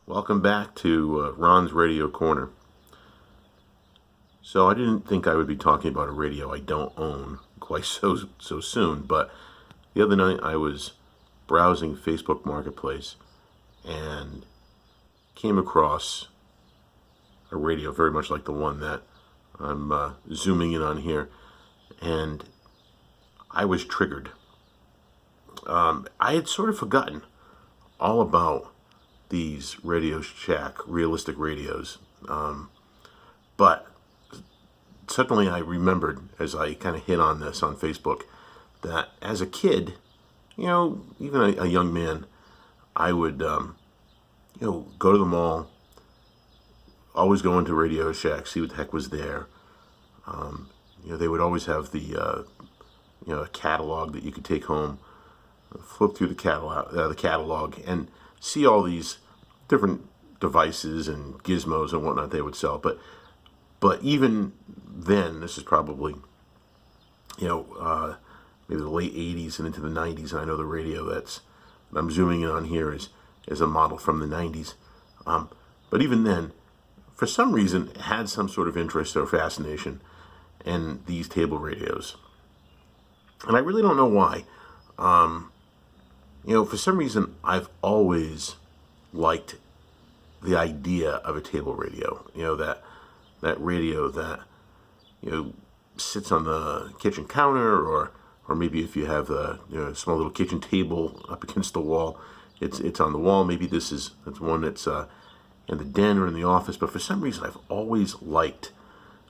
Welcome back to Ron's Radio Corner. So I didn't think I would be talking about a radio I don't own quite so soon, but the other night I was browsing Facebook Marketplace and came across a radio very much like the one that I'm zooming in on here, and I was triggered. I had sort of forgotten all about these Radio Shack realistic radios, but suddenly I remembered as I kind of hit on this on Facebook that as a kid, even a young man, I would, go to the mall, always go into Radio Shack, see what the heck was there. They would always have a catalog that you could take home, flip through the catalog, and see all these different devices and gizmos and whatnot they would sell. But even then, this is probably, maybe the late 80s and into the 90s. And I know the radio that I'm zooming in on here is a model from the 90s. But even then, for some reason, it had some sort of interest or fascination in these table radios. And I really don't know why. For some reason, I've always liked the idea of a table radio. That radio that sits on the kitchen counter, or maybe if you have a small little kitchen table up against the wall, it's on the wall. Maybe that's one that's in the den or in the office. But for some reason, I've always liked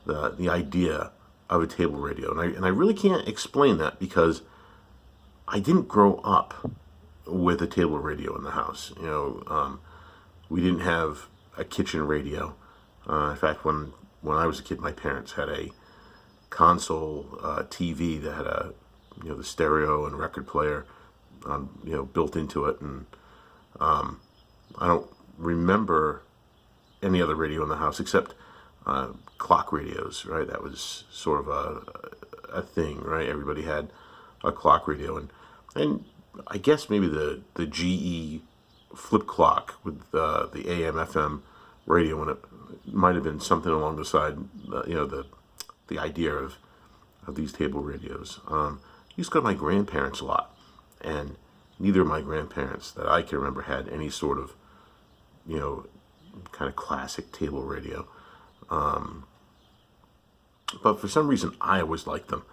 the idea of a table radio, and I really can't explain that because I didn't grow up with a table radio in the house. We didn't have a kitchen radio. In fact, when I was a kid, my parents had a console TV that had the stereo and record player, built into it, and I don't remember any other radio in the house except clock radios. Right, that was sort of a thing. Right, everybody had a clock radio, and I guess maybe the GE flip clock with the AM/FM radio, when it might have been something along the side, the idea of these table radios. I used to go to my grandparents a lot, and neither of my grandparents that I can remember had any sort of, kind of classic table radio. But for some reason, I always liked them.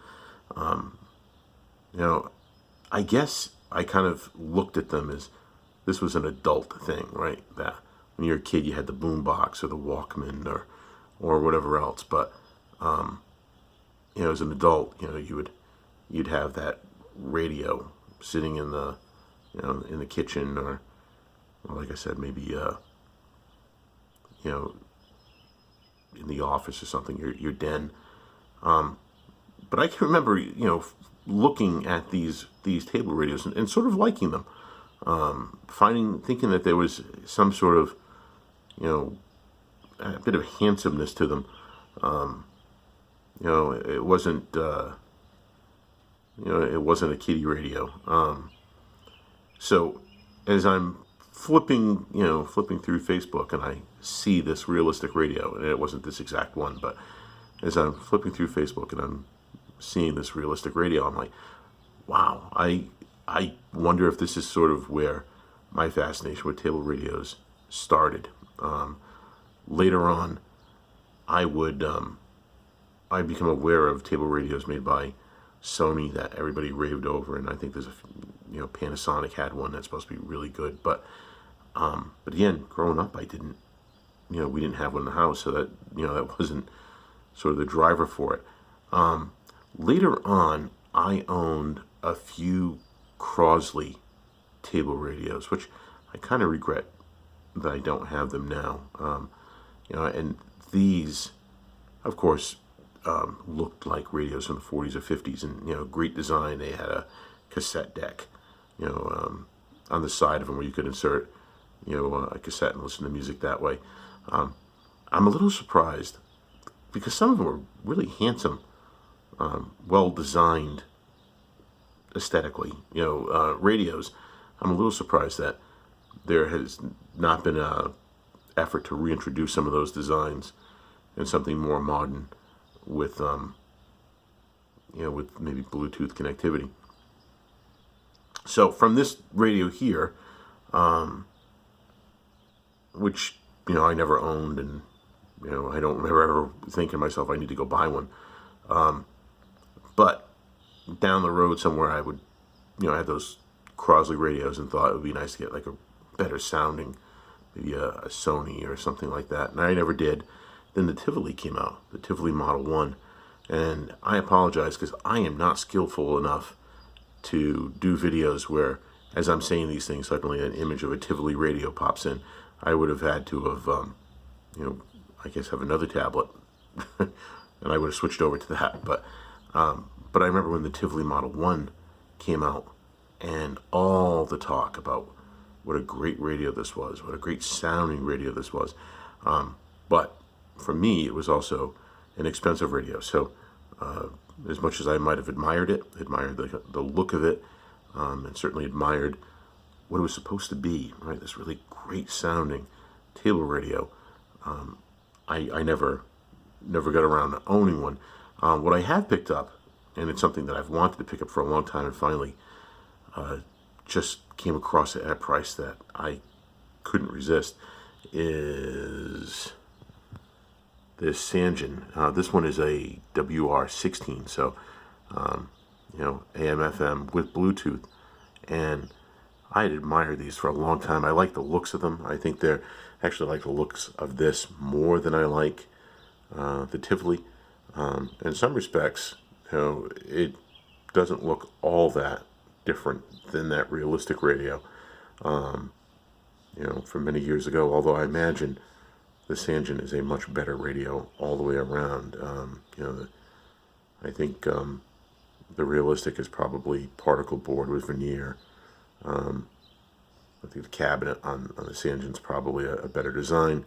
I guess I kind of looked at them as this was an adult thing, right? That when you're a kid, you had the boombox or the Walkman or whatever else. But as an adult, you'd have that radio sitting in the in the kitchen, or like I said, maybe in the office or something, your den. But I can remember looking at these table radios and sort of liking them, thinking that there was some sort of a bit of handsomeness to them. It wasn't it wasn't a kiddie radio. So as I'm flipping through Facebook, and I see this realistic radio, and it wasn't this exact one, but as I'm flipping through Facebook and I'm seeing this realistic radio, I'm like, wow, I wonder if this is sort of where my fascination with table radios started. Later on, I become aware of table radios made by Sony that everybody raved over, and I think there's Panasonic had one that's supposed to be really good. But again, growing up, I didn't, we didn't have one in the house, so that that wasn't sort of the driver for it. Later on, I owned a few Crosley table radios, which I kind of regret that I don't have them now. And these, of course, looked like radios from the 40s or 50s, and great design. They had a cassette deck, on the side of them where you could insert, a cassette and listen to music that way. I'm a little surprised because some of them were really handsome, well designed aesthetically, radios. I'm a little surprised that there has not been a effort to reintroduce some of those designs and something more modern with with maybe Bluetooth connectivity. So from this radio here, which I never owned, and I don't remember ever thinking to myself I need to go buy one. But down the road somewhere, I would, I had those Crosley radios and thought it would be nice to get like a better sounding, maybe a Sony or something like that. And I never did. Then the Tivoli came out, the Tivoli Model 1. And I apologize because I am not skillful enough to do videos where, as I'm saying these things, suddenly an image of a Tivoli radio pops in. I would have had to have, I guess have another tablet, and I would have switched over to that. But I remember when the Tivoli Model 1 came out, and all the talk about what a great radio this was, what a great sounding radio this was. But for me, it was also an expensive radio. So as much as I might have admired the look of it, and certainly admired what it was supposed to be, right? This really great sounding table radio. I never got around to owning one. What I have picked up, and it's something that I've wanted to pick up for a long time, and finally just came across it at a price that I couldn't resist, is this Sangen. This one is a WR16, so AM/FM with Bluetooth, and I had admired these for a long time. I like the looks of them. I think they're actually like the looks of this more than I like the Tivoli. In some respects, it doesn't look all that different than that realistic radio, from many years ago. Although I imagine the Sangen is a much better radio all the way around. I think the realistic is probably particle board with veneer. I think the cabinet on the Sangen is probably a better design.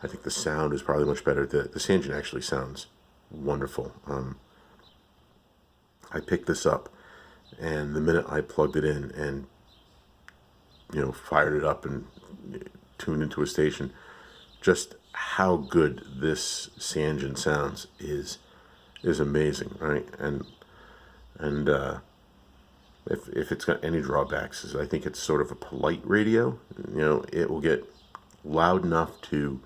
I think the sound is probably much better. The Sangen actually sounds wonderful. I picked this up, and the minute I plugged it in and fired it up and tuned into a station, just how good this Sangen sounds is amazing, right? And if it's got any drawbacks, is I think it's sort of a polite radio. It will get loud enough to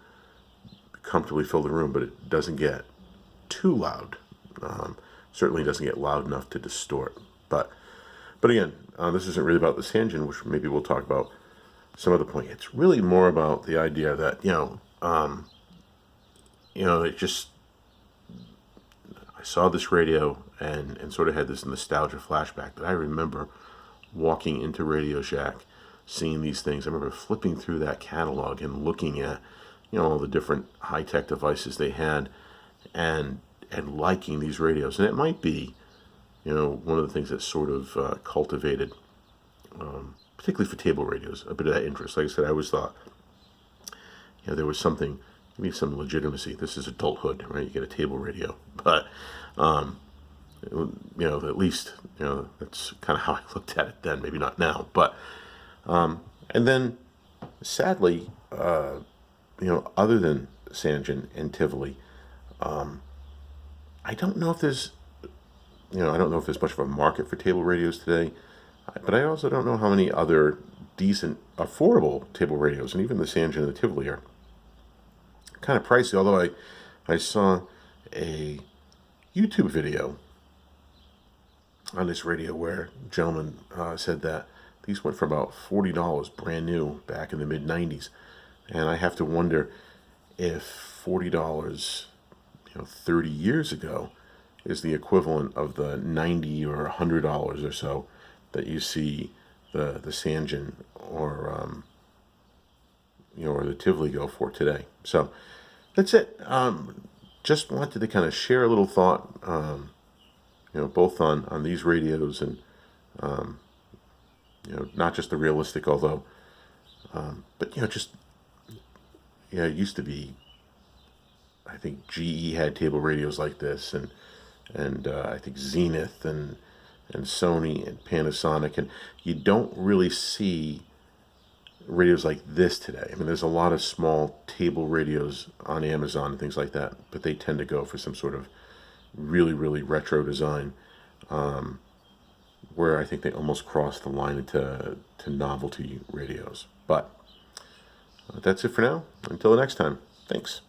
comfortably fill the room, but it doesn't get too loud. Certainly doesn't get loud enough to distort. But again, this isn't really about the Sangen, which maybe we'll talk about some other point. It's really more about the idea that it just, I saw this radio and sort of had this nostalgia flashback that I remember walking into Radio Shack, seeing these things. I remember flipping through that catalog and looking at all the different high-tech devices they had, and liking these radios. And it might be one of the things that sort of cultivated, particularly for table radios, a bit of that interest. Like I said, I always thought there was something, maybe some legitimacy. This is adulthood, right? You get a table radio, but at least that's kind of how I looked at it then. Maybe not now, but and then sadly, other than Sangen and Tivoli, I don't know if there's much of a market for table radios today, but I also don't know how many other decent, affordable table radios, and even the Sangen and the Tivoli are kind of pricey. Although I saw a YouTube video on this radio where a gentleman said that these went for about $40 brand new back in the mid 90s, and I have to wonder if $40 30 years ago is the equivalent of the $90 or $100 or so that you see the Sangen or or the Tivoli go for today. So that's it. Just wanted to kind of share a little thought, both on these radios and not just the realistic, although, but it used to be. I think GE had table radios like this, and I think Zenith and Sony and Panasonic, and you don't really see radios like this today. I mean, there's a lot of small table radios on Amazon and things like that, but they tend to go for some sort of really, really retro design, where I think they almost cross the line into novelty radios. But that's it for now. Until the next time. Thanks.